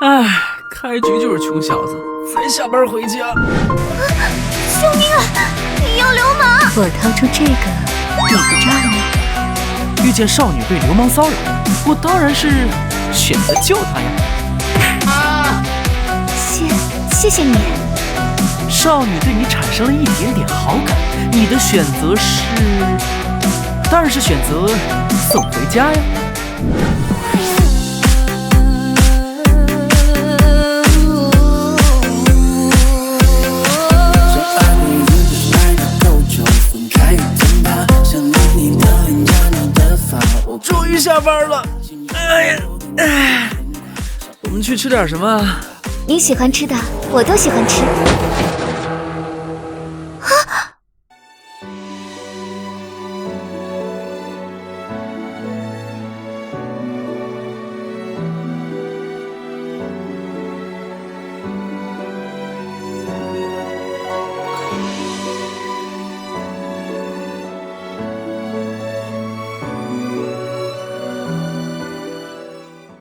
唉，开局就是穷小子，才下班回家。救命啊！有流氓！我掏出这个，你不炸吗？遇见少女被流氓骚扰，我当然是选择救她呀。谢谢你。少女对你产生了一点点好感，你的选择是，当然是选择送回家呀。终于下班了，哎呀，我们去吃点什么？你喜欢吃的，我都喜欢吃。